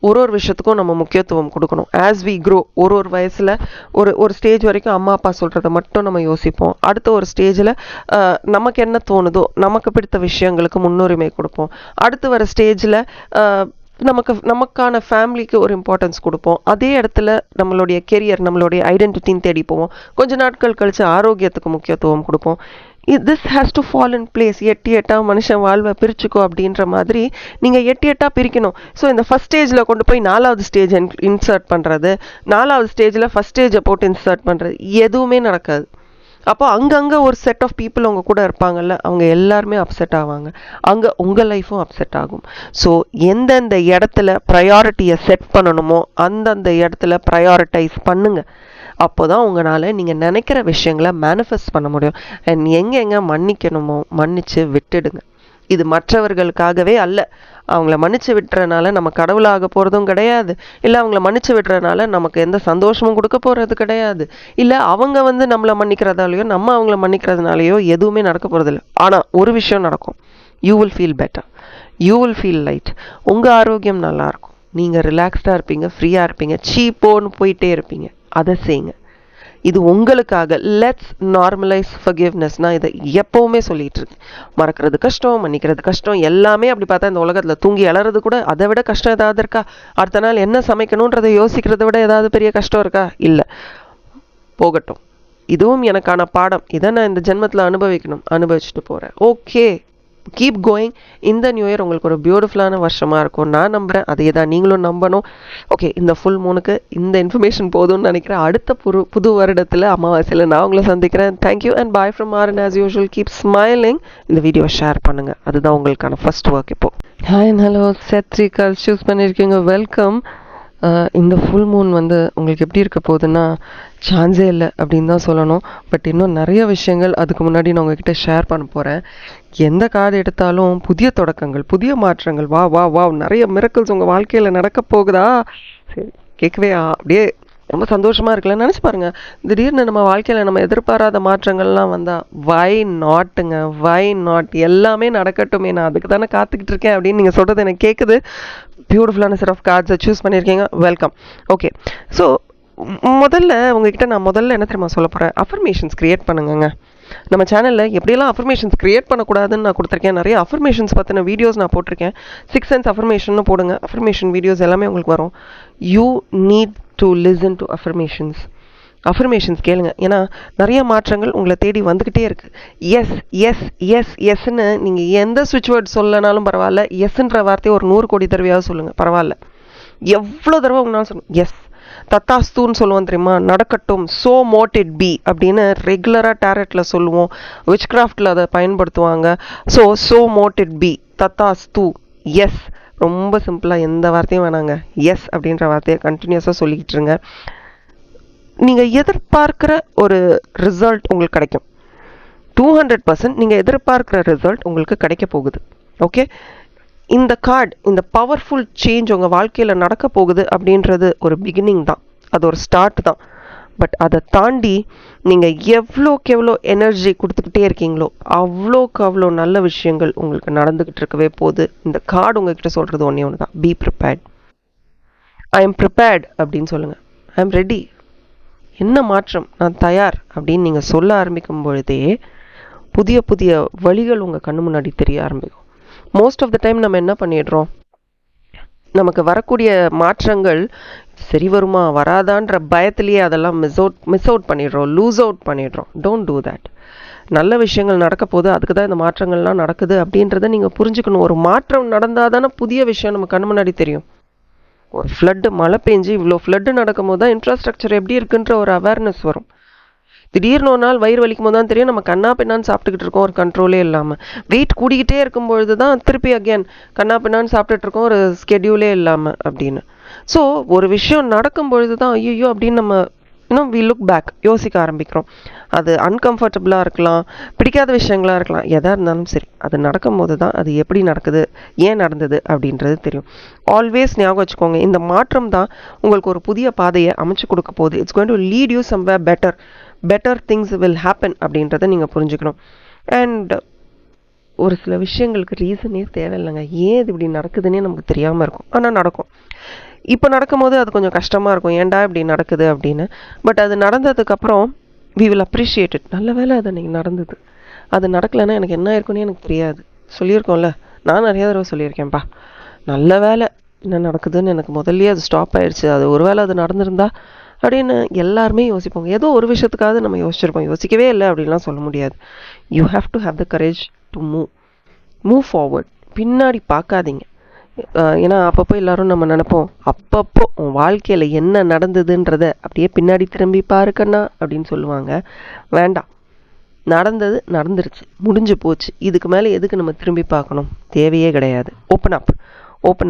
ஒரு விஷயத்துக்கும் நம்ம முக்கியத்துவம் கொடுக்கணும். ஆஸ் வி க்ரோ, ஒரு வயசில் ஒரு ஸ்டேஜ் வரைக்கும் அம்மா அப்பா சொல்கிறத மட்டும் நம்ம யோசிப்போம். அடுத்த ஒரு ஸ்டேஜில் நமக்கு என்ன தோணுதோ, நமக்கு பிடித்த விஷயங்களுக்கு முன்னுரிமை கொடுப்போம். அடுத்து வர ஸ்டேஜில் நமக்கான ஃபேமிலிக்கு ஒரு இம்பார்ட்டன்ஸ் கொடுப்போம். அதே இடத்துல நம்மளுடைய கெரியர், நம்மளுடைய ஐடென்டிட்டின்னு தேடி போவோம். கொஞ்ச நாட்கள் கழித்து ஆரோக்கியத்துக்கு முக்கியத்துவம் கொடுப்போம். This has to fall in place. எட்டா மனுஷன் வாழ்வை பிரிச்சுக்கோ அப்படின்ற மாதிரி நீங்கள் எட்டா பிரிக்கணும். ஸோ இந்த ஃபஸ்ட் ஸ்டேஜில் கொண்டு போய் 4வது ஸ்டேஜ் இன்சர்ட் பண்ணுறது, 4வது ஸ்டேஜில் ஃபஸ்ட் ஸ்டேஜை போட்டு இன்சர்ட் பண்ணுறது எதுவுமே நடக்காது. அப்போ அங்கங்கே ஒரு செட் ஆஃப் பீப்புள் அவங்க கூட இருப்பாங்கல்ல, அவங்க எல்லாருமே அப்செட் ஆவாங்க. அங்கே உங்கள் லைஃப்பும் அப்செட் ஆகும். ஸோ எந்தெந்த இடத்துல ப்ரையாரிட்டியை செட் பண்ணணுமோ அந்தந்த இடத்துல ப்ரையாரிட்டைஸ் பண்ணுங்க. அப்போ தான் உங்களால் நீங்கள் நினைக்கிற விஷயங்களை மேனிஃபெஸ்ட் பண்ண முடியும். அண்ட் எங்கே மன்னிக்கணுமோ மன்னிச்சு விட்டுடுங்க. இது மற்றவர்களுக்காகவே அல்ல. அவங்கள மன்னிச்சு விட்டுறனால நம்ம கடவுளாக போகிறதும் கிடையாது. இல்லை அவங்கள மன்னிச்சு விட்டுறனால நமக்கு எந்த சந்தோஷமும் கொடுக்க போகிறது கிடையாது. இல்லை அவங்க வந்து நம்மளை மன்னிக்கிறதாலையோ நம்ம அவங்கள மன்னிக்கிறதுனாலையோ எதுவுமே நடக்க போகிறதில்ல. ஆனால் ஒரு விஷயம் நடக்கும். You will feel better, you will feel light. உங்கள் ஆரோக்கியம் நல்லாயிருக்கும், நீங்கள் ரிலாக்ஸ்டாக இருப்பீங்க, ஃப்ரீயாக இருப்பீங்க, சீப்போன்னு போயிட்டே இருப்பீங்க. அதை செய்யுங்க. இது உங்களுக்காக. Let's normalise forgiveness. நான் இதை எப்போவுமே சொல்லிட்டு இருக்கேன். மறக்கிறது கஷ்டம், மன்னிக்கிறது கஷ்டம், எல்லாமே அப்படி பார்த்தா இந்த உலகத்தில் தூங்கி எழறது கூட அதை விட கஷ்டம் ஏதாவது இருக்கா? அடுத்த நாள் என்ன சமைக்கணுன்றதை யோசிக்கிறத விட ஏதாவது பெரிய கஷ்டம் இருக்கா? இல்லை. போகட்டும், இதுவும் எனக்கான பாடம், இதை நான் இந்த ஜென்மத்தில் அனுபவிக்கணும், அனுபவிச்சுட்டு போகிறேன். Okay, keep going. இந்த நியூ இயர் உங்களுக்கு ஒரு பியூட்டிஃபுல்லான வருஷமாக இருக்கும் நான் நம்புகிறேன். அதே தான் நீங்களும் நம்பணும். ஓகே, இந்த ஃபுல் மூனுக்கு இந்த இன்ஃபர்மேஷன் போதும்னு நினைக்கிறேன். அடுத்த புது வருடத்தில் அமாவாசையில் நான் உங்களை சந்திக்கிறேன். Thank you and bye from RN. As usual keep smiling. இந்த வீடியோவை ஷேர் பண்ணுங்கள், அதுதான் உங்களுக்கான ஃபர்ஸ்ட் ஒர்க். இப்போ hi and hello, set 3 cards choose பண்ணியிருக்கீங்க, வெல்கம். இந்த ஃபுல் மூன் வந்து உங்களுக்கு எப்படி இருக்க போகுதுன்னா சான்ஸே இல்லை அப்படின்னு தான் சொல்லணும். பட் இன்னும் நிறைய விஷயங்கள் அதுக்கு முன்னாடி நான் உங்ககிட்ட ஷேர் பண்ண போகிறேன். எந்த கார்டு எடுத்தாலும் புதிய தொடக்கங்கள், புதிய மாற்றங்கள், வா வா வா, நிறைய மிரக்கல்ஸ் உங்கள் வாழ்க்கையில் நடக்க போகுதா? சரி, கேட்கவே அப்படியே ரொம்ப சந்தோஷமாக இருக்குல்ல. நினச்சி பாருங்கள், திடீர்னு நம்ம வாழ்க்கையில் நம்ம எதிர்பாராத மாற்றங்கள்லாம் வந்தால் வை நாட்டுங்க, வை நாட், எல்லாமே நடக்கட்டுமே, நான் அதுக்கு தானே காத்துக்கிட்டு இருக்கேன் அப்படின்னு நீங்கள் சொல்கிறது எனக்கு கேட்குது. பியூட்டிஃபுல்லான செட் ஆஃப் கார்ட்ஸை சூஸ் பண்ணியிருக்கீங்க, வெல்கம். ஓகே, ஸோ முதல்ல உங்ககிட்ட நான் என்ன தெரியுமா சொல்ல போகிறேன், அஃபர்மேஷன்ஸ் க்ரியேட் பண்ணுங்க. நம்ம சேனலில் எப்படியெல்லாம் அஃபர்மேஷன்ஸ் க்ரியேட் பண்ணக்கூடாதுன்னு நான் கொடுத்துருக்கேன். நிறைய அஃபர்மேஷன்ஸ் பற்றின வீடியோஸ் நான் போட்டிருக்கேன். 6 சென்ஸ் அஃபர்மேஷன் போடுங்க, அஃபர்மேஷன் வீடியோஸ் எல்லாமே உங்களுக்கு வரும். You need to listen to affirmations கேளுங்க. ஏன்னா நிறைய மாற்றங்கள் உங்களை தேடி வந்துக்கிட்டே இருக்குது. எஸ் எஸ் எஸ் எஸ்ன்னு நீங்கள் எந்த ஸ்விட்ச் வேர்ட் சொல்லனாலும் பரவாயில்ல, எஸ்ன்ற வார்த்தையை ஒரு 100 கோடி தடவையாவது சொல்லுங்கள், பரவாயில்ல. எவ்வளோ தடவை உங்களால் சொல்லணும். எஸ் தத்தாஸ்தூன்னு சொல்லுவோம் தெரியுமா, நடக்கட்டும், சோ மோட் இட் பி அப்படின்னு ரெகுலராக டேரட்டில் சொல்லுவோம். விச் கிராஃப்டில் அதை பயன்படுத்துவாங்க. சோ மோட் இட் பி, தத்தாஸ்தூ, எஸ். ரொம்ப சிம்பிளாக எந்த வார்த்தையும் வேணாங்க, எஸ் அப்படின்ற வார்த்தையை கண்டினியூஸாக சொல்லிக்கிட்டு இருங்க. நீங்கள் எதிர்பார்க்குற ஒரு ரிசல்ட் உங்களுக்கு கிடைக்கும். 200% நீங்கள் எதிர்பார்க்குற ரிசல்ட் உங்களுக்கு கிடைக்க போகுது. ஓகே, இந்த கார்டு, இந்த பவர்ஃபுல் சேஞ்ச் உங்கள் வாழ்க்கையில் நடக்க போகுது அப்படின்றது ஒரு பிகினிங் தான், அது ஒரு ஸ்டார்ட் தான். பட் அதை தாண்டி நீங்கள் எவ்வளோக்கு எவ்வளோ எனர்ஜி கொடுத்துக்கிட்டே இருக்கீங்களோ அவ்வளோக்கு அவ்வளோ நல்ல விஷயங்கள் உங்களுக்கு நடந்துக்கிட்டு இருக்கவே போகுது. இந்த கார்டு உங்ககிட்ட சொல்கிறது ஒன்று தான், be prepared. I am prepared அப்படின்னு சொல்லுங்கள். I am ready. என்ன மாற்றம், நான் தயார் அப்படின்னு நீங்கள் சொல்ல ஆரம்பிக்கும் பொழுதே புதிய புதிய வழிகள் உங்கள் கண்ணு முன்னாடி தெரிய ஆரம்பிக்கும். மோஸ்ட் ஆஃப் த டைம் நம்ம என்ன பண்ணிடுறோம், நமக்கு வரக்கூடிய மாற்றங்கள் சரி வருமா வராதான்ற பயத்திலேயே அதெல்லாம் மிஸ் அவுட் பண்ணிடுறோம், லூஸ் அவுட் பண்ணிடுறோம். Don't do that. நல்ல விஷயங்கள் நடக்க போது, அதுக்கு தான் இந்த மாற்றங்கள்லாம் நடக்குது அப்படின்றத நீங்கள் புரிஞ்சுக்கணும். ஒரு மாற்றம் நடந்தால் தானே புதிய விஷயம் நம்ம கண்ணு முன்னாடி தெரியும். ஒரு ஃப்ளட்டு, மழை பெஞ்சு இவ்வளோ ஃப்ளட்டு நடக்கும் போது தான் இன்ஃப்ராஸ்ட்ரக்சர் எப்படி இருக்குன்ற ஒரு அவேர்னஸ் வரும். திடீர்னு ஒரு நாள் வயிறு வலிக்கும் போது தான் தெரியும் நம்ம கண்ணா பின்னான்னு சாப்பிட்டுக்கிட்டு இருக்கோம், ஒரு கண்ட்ரோலே இல்லாமல். வெயிட் கூடிக்கிட்டே இருக்கும்பொழுது தான் திருப்பி அகேன் கண்ணா பின்னான்னு சாப்பிட்டுட்டு இருக்கோம், ஒரு ஸ்கெடியூலே இல்லாமல் அப்படின்னு. ஸோ ஒரு விஷயம் நடக்கும் பொழுது தான் ஐயோ அப்படின்னு நம்ம இன்னும் வி லுக் பேக், யோசிக்க ஆரம்பிக்கிறோம். அது அன்கம்ஃபர்டபுளாக இருக்கலாம், பிடிக்காத விஷயங்களாக இருக்கலாம், எதாக இருந்தாலும் சரி, அது நடக்கும்போது தான் அது எப்படி நடக்குது, ஏன் நடந்தது அப்படின்றது தெரியும். ஆல்வேஸ் ஞாபகம் வச்சுக்கோங்க, இந்த மாற்றம் தான் உங்களுக்கு ஒரு புதிய பாதையை அமைச்சு கொடுக்க போகுது. It's going to lead you somewhere better things will happen அப்படின்றத நீங்கள் புரிஞ்சுக்கணும். அண்ட் ஒரு சில விஷயங்களுக்கு ரீசனே தேவையில்லைங்க, ஏன் இது இப்படி நடக்குதுன்னே நமக்கு தெரியாமல் இருக்கும், ஆனால் நடக்கும். இப்போ நடக்கும்போது அது கொஞ்சம் கஷ்டமாக இருக்கும், ஏன்டா இப்படி நடக்குது அப்படின்னு. பட் அது நடந்ததுக்கப்புறம் வி வில் அப்ரிஷியேட் இட். நல்ல வேலை அது நீங்கள் நடந்தது, அது நடக்கலைன்னா எனக்கு என்ன இருக்குன்னு எனக்கு தெரியாது. சொல்லியிருக்கோம்ல, நான் நிறைய தடவை சொல்லியிருக்கேன்ப்பா, நல்ல வேலை என்ன நடக்குதுன்னு எனக்கு முதல்ல அது ஸ்டாப் ஆயிடுச்சு, அது ஒரு வேளை அது நடந்திருந்தா அப்படின்னு எல்லாருமே யோசிப்போங்க. ஏதோ ஒரு விஷயத்துக்காவது நம்ம யோசிச்சிருப்போம், யோசிக்கவே இல்லை அப்படின்லாம் சொல்ல முடியாது. You have to have the courage to move forward. பின்னாடி பார்க்காதீங்க. ஏன்னா அப்பப்போ எல்லாரும் நம்ம நினைப்போம், அப்பப்போ உன் வாழ்க்கையில் என்ன நடந்ததுன்றத அப்படியே பின்னாடி திரும்பி பாருக்கண்ணா அப்படின்னு சொல்லுவாங்க. வேண்டாம், நடந்தது நடந்துருச்சு, முடிஞ்சு போச்சு, இதுக்கு மேலே எதுக்கு நம்ம திரும்பி பார்க்கணும், தேவையே கிடையாது. Open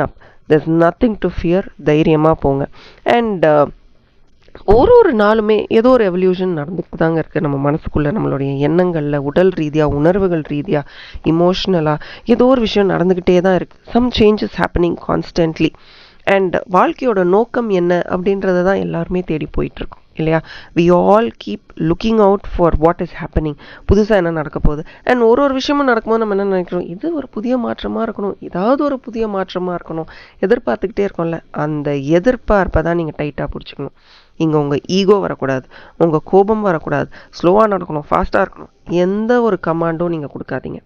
up, there's nothing to fear. தைரியமாக போங்க. அண்ட் ஒரு நாளுமே ஏதோ ஒரு எவல்யூஷன் நடந்துட்டு தாங்க இருக்குது நம்ம மனசுக்குள்ளே, நம்மளுடைய எண்ணங்களில், உடல் ரீதியாக, உணர்வுகள் ரீதியாக, இமோஷ்னலாக ஏதோ ஒரு விஷயம் நடந்துக்கிட்டே தான் இருக்குது. Some changes happening constantly. And வாழ்க்கையோட நோக்கம் என்ன அப்படின்றத தான் எல்லாருமே தேடி போயிட்டுருக்கோம் இல்லையா. We all keep looking out for what is happening, புதுசாக என்ன நடக்க போகுது. அண்ட் ஒரு விஷயமும் நடக்கும்போது நம்ம என்ன நினைக்கிறோம், இது ஒரு புதிய மாற்றமாக இருக்கணும், ஏதாவது ஒரு புதிய மாற்றமாக இருக்கணும், எதிர்பார்த்துக்கிட்டே இருக்கோம்ல. அந்த எதிர்பார்ப்பை தான் நீங்கள் டைட்டாக பிடிச்சிக்கணும். இங்கே உங்கள் ஈகோ வரக்கூடாது, உங்கள் கோபம் வரக்கூடாது, ஸ்லோவாக நடக்கணும், ஃபாஸ்ட்டாக இருக்கணும், எந்த ஒரு கமாண்டும் நீங்கள் கொடுக்காதீங்க.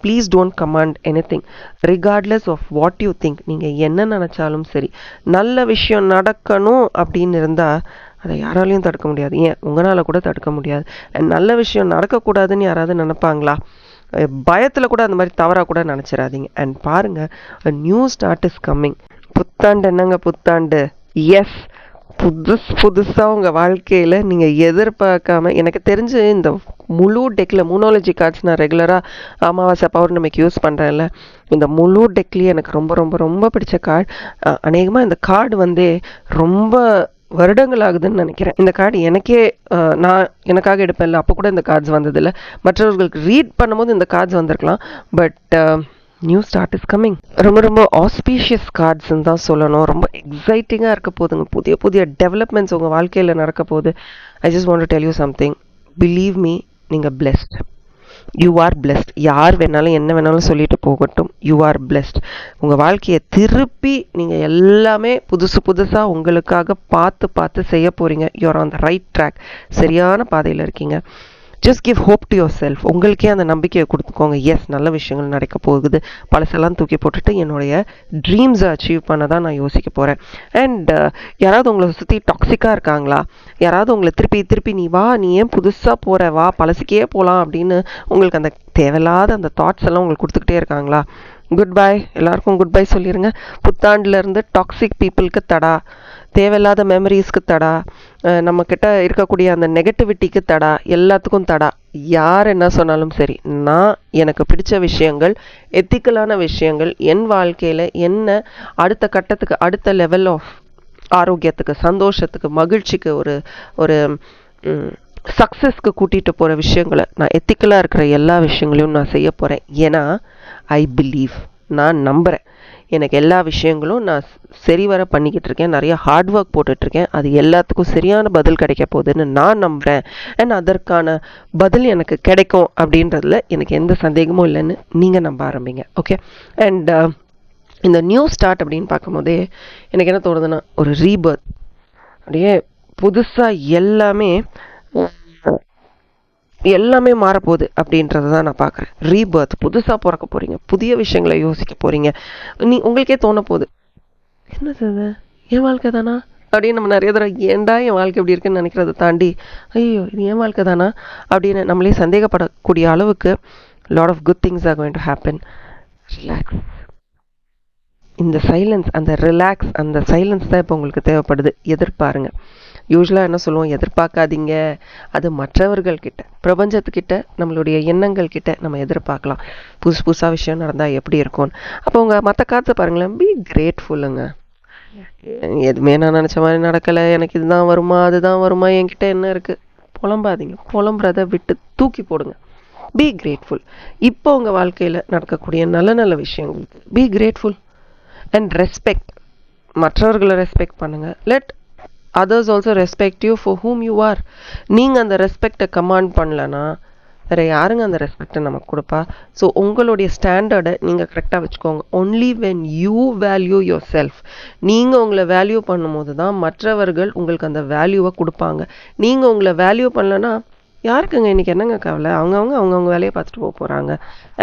Please don't comment anything regardless of what you think. நீங்கள் என்ன நினச்சாலும் சரி, நல்ல விஷயம் நடக்கணும் அப்படின்னு இருந்தால் அதை யாராலையும் தடுக்க முடியாது, ஏன் உங்களால் கூட தடுக்க முடியாது. நல்ல விஷயம் நடக்கக்கூடாதுன்னு யாராவது நினைப்பாங்களா? பயத்தில் கூட அந்த மாதிரி தவறாக கூட நினச்சிடாதீங்க. அண்ட் பாருங்கள், நியூ ஸ்டார்ட் இஸ் கம்மிங். புத்தாண்டு என்னங்க புத்தாண்டு, எஸ், புதுசாக உங்கள் வாழ்க்கையில் நீங்கள் எதிர்பார்க்காம, எனக்கு தெரிஞ்சு இந்த முழு டெக்கில் மூனாலஜி கார்ட்ஸ் நான் ரெகுலராக அமாவாசை பௌர்ணமிக்கு யூஸ் பண்ணுறேன்ல, இந்த முழு டெக்லேயே எனக்கு ரொம்ப ரொம்ப ரொம்ப பிடிச்ச கார்டு, அநேகமாக இந்த கார்டு வந்து ரொம்ப வருடங்கள் ஆகுதுன்னு நினைக்கிறேன். இந்த கார்டு நான் எனக்காக எடுப்பேன்ல, அப்போ கூட இந்த கார்ட்ஸ் வந்ததில்லை, மற்றவர்களுக்கு ரீட் பண்ணும்போது இந்த கார்ட்ஸ் வந்திருக்கலாம். But new start is coming. ரொம்ப ரொம்ப ஆஸ்பீஷியஸ் கார்ட்ஸ்ன்னு தான் சொல்லணும். ரொம்ப எக்ஸைட்டிங்காக இருக்க போதுங்க. புதிய புதிய டெவலப்மெண்ட்ஸ் உங்கள் வாழ்க்கையில் நடக்க போகுது. I just want to tell you something. Believe me, நீங்கள் பிளெஸ்ட். You are blessed. யார் வேணாலும் என்ன வேணாலும் சொல்லிட்டு போகட்டும், யூ ஆர் பிளெஸ்ட். உங்கள் வாழ்க்கையை திருப்பி நீங்கள் எல்லாமே புதுசு புதுசாக உங்களுக்காக பார்த்து பார்த்து செய்ய போகிறீங்க. You're on the right track. சரியான பாதையில் இருக்கீங்க. Just give hope to yourself. உங்களுக்கே அந்த நம்பிக்கையை கொடுத்துக்கோங்க. எஸ், நல்ல விஷயங்கள் நடக்க போகுது. பழசெல்லாம் தூக்கி போட்டுட்டு என்னுடைய ட்ரீம்ஸை அச்சீவ் பண்ண தான் நான் யோசிக்க போகிறேன். அண்ட் யாராவது உங்களை சுற்றி டாக்ஸிக்காக இருக்காங்களா? யாராவது உங்களை திருப்பி திருப்பி நீ வா, நீ ஏன் புதுசாக போகிற, வா பழசுக்கே போகலாம் அப்படின்னு உங்களுக்கு அந்த தேவையில்லாத அந்த தாட்ஸ் எல்லாம் உங்களுக்கு கொடுத்துக்கிட்டே இருக்காங்களா? Good bye. எல்லாருக்கும் குட் பை சொல்லிடுங்க. புத்தாண்டுலேருந்து டாக்ஸிக் பீப்புளுக்கு தடா, தேவையில்லாத மெமரிஸ்க்கு தடா, நம்மக்கிட்ட இருக்கக்கூடிய அந்த நெகட்டிவிட்டிக்கு தடா, எல்லாத்துக்கும் தடா. யார் என்ன சொன்னாலும் சரி, நான் எனக்கு பிடிச்ச விஷயங்கள், எத்திக்கலான விஷயங்கள், என் வாழ்க்கையில் என்ன அடுத்த கட்டத்துக்கு, அடுத்த லெவல் ஆஃப் ஆரோக்கியத்துக்கு, சந்தோஷத்துக்கு, மகிழ்ச்சிக்கு, ஒரு ஒரு சக்ஸஸ்க்கு கூட்டிகிட்டு போகிற விஷயங்களை, நான் எத்திக்கலாக இருக்கிற எல்லா விஷயங்களையும் நான் செய்ய போகிறேன். ஏன்னா ஐ பிலீவ், நான் நம்புகிறேன். எனக்கு எல்லா விஷயங்களும் நான் சரிவர பண்ணிக்கிட்டு இருக்கேன். நிறைய ஹார்ட் ஒர்க் போட்டுட்ருக்கேன். அது எல்லாத்துக்கும் சரியான பதில் கிடைக்க போகுதுன்னு நான் நம்புகிறேன். அண்ட் அதற்கான பதில் எனக்கு கிடைக்கும் அப்படின்றதுல எனக்கு எந்த சந்தேகமும் இல்லைன்னு நீங்கள் நம்ப ஆரம்பிங்க. ஓகே. அண்ட் இந்த நியூ ஸ்டார்ட் அப்படின்னு பார்க்கும்போதே எனக்கு என்ன தோணுதுன்னா, ஒரு ரீபர்த். அப்படியே புதுசாக எல்லாமே மாறப்போகுது அப்படின்றத தான் நான் பார்க்குறேன். ரீபர்த், புதுசாக பிறக்க போகிறீங்க, புதிய விஷயங்களை யோசிக்க போகிறீங்க. உங்களுக்கே தோண போகுது, என்னது அது, என் வாழ்க்கை தானா அப்படின்னு. நம்ம நிறைய தடவை ஏன்டா என் வாழ்க்கை எப்படி இருக்குன்னு நினைக்கிறத தாண்டி, ஐயோ இது என் வாழ்க்கை தானா அப்படின்னு நம்மளே சந்தேகப்படக்கூடிய அளவுக்கு lot of good things are going to happen. Relax. இந்த சைலன்ஸ், அந்த ரிலாக்ஸ், அந்த சைலன்ஸ் தான் இப்போ உங்களுக்கு தேவைப்படுது. எதிர்பாருங்க. யூஸ்வலாக என்ன சொல்லுவோம், எதிர்பார்க்காதீங்க. அது மற்றவர்கள்கிட்ட, பிரபஞ்சத்துக்கிட்ட, நம்மளுடைய எண்ணங்கள் கிட்ட நம்ம எதிர்பார்க்கலாம். புதுசாக விஷயம் நடந்தால் எப்படி இருக்கும்னு. அப்போ உங்கள் மற்ற காற்று பாருங்களேன். பி கிரேட்ஃபுல்லுங்க. எதுவுமே நான் நினச்ச மாதிரி நடக்கலை, எனக்கு இதுதான் வருமா அதுதான் வருமா, என்கிட்ட என்ன இருக்குது, புலம்பாதீங்க. புலம்புறதை விட்டு தூக்கி போடுங்க. Be grateful. இப்போ உங்கள் வாழ்க்கையில் நடக்கக்கூடிய நல்ல நல்ல விஷயங்கள் பி கிரேட்ஃபுல். And respect. மற்றவர்களை ரெஸ்பெக்ட் பண்ணுங்கள். Let others also respect you for whom you are. நீங்கள் அந்த ரெஸ்பெக்டை கமாண்ட் பண்ணலன்னா வேறு யாருங்க அந்த ரெஸ்பெக்டை நமக்கு கொடுப்பா? ஸோ உங்களுடைய ஸ்டாண்டர்டை நீங்கள் கரெக்டாக வச்சுக்கோங்க. Only when you value your self. நீங்கள் உங்களை வேல்யூ பண்ணும்போது தான் மற்றவர்கள் உங்களுக்கு அந்த வேல்யூவை கொடுப்பாங்க. நீங்கள் உங்களை வேல்யூ பண்ணலன்னா யாருக்குங்க இன்றைக்கி என்னங்க கவலை? அவங்கவுங்க வேலையை பார்த்துட்டு போக போகிறாங்க.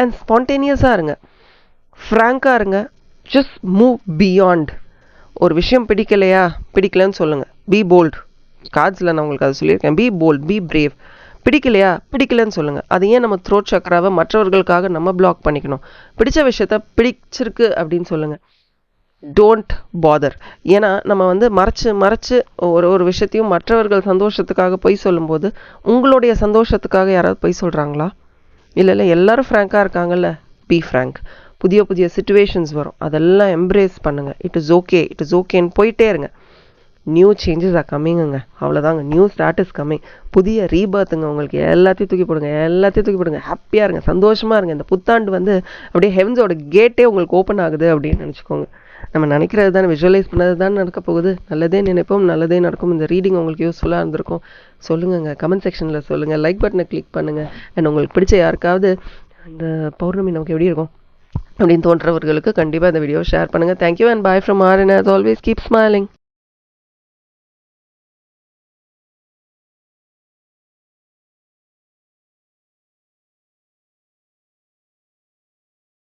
அண்ட் ஸ்பான்டேனியஸாக இருங்க, ஃப்ராங்காக இருங்க. Just move beyond. ஒரு விஷயம் பிடிக்கலன்னு சொல்லுங்கள். B bolt. கார்ட்ஸில் நான் உங்களுக்கு அதை சொல்லியிருக்கேன். B bolt, B brave. பிடிக்கலன்னு சொல்லுங்கள். அது ஏன் நம்ம த்ரோட் சக்கராவை மற்றவர்களுக்காக நம்ம பிளாக் பண்ணிக்கணும்? பிடிச்ச விஷயத்த பிடிச்சிருக்கு அப்படின்னு சொல்லுங்கள். Don't father. ஏன்னா நம்ம மறைச்சு ஒரு விஷயத்தையும் மற்றவர்கள் சந்தோஷத்துக்காக பொய் சொல்லும்போது உங்களுடைய சந்தோஷத்துக்காக யாராவது பொய் சொல்கிறாங்களா? இல்லை, எல்லாரும் ஃப்ராங்காக இருக்காங்கல்ல. Be frank. புதிய சிச்சுவேஷன்ஸ் வரும், அதெல்லாம் எம்ப்ரேஸ் பண்ணுங்கள். இட் இஸ் ஓகேன்னு போயிட்டே இருங்க. நியூ சேஞ்சஸ் ஆர் கம்மிங்குங்க. அவ்வளோதாங்க. New start is coming. புதிய ரீபர்த்துங்க. உங்களுக்கு எல்லாத்தையும் தூக்கி போடுங்க. ஹாப்பியாக இருங்க, சந்தோஷமாக இருங்க. இந்த புத்தாண்டு அப்படியே ஹெவன்ஸோட கேட்டே உங்களுக்கு ஓப்பன் ஆகுது அப்படின்னு நினச்சிக்கோங்க. நம்ம நினைக்கிறது தானே, விஜுவலைஸ் பண்ணது தானே நடக்க போகுது. நல்லதே நினைப்போம், நல்லதே நடக்கும். இந்த ரீடிங் உங்களுக்கு யூஸ்ஃபுல்லாக இருந்திருக்கும். சொல்லுங்க, கமெண்ட் செக்ஷனில் சொல்லுங்கள். லைக் பட்டனை கிளிக் பண்ணுங்கள். அண்ட் உங்களுக்கு பிடிச்ச யாருக்காவது இந்த பௌர்ணமி நமக்கு எப்படி இருக்கும் அப்படின்னு தோன்றவர்களுக்கு கண்டிப்பாக இந்த வீடியோ ஷேர் பண்ணுங்கள். Thank you and bye from R. And as always keep smiling.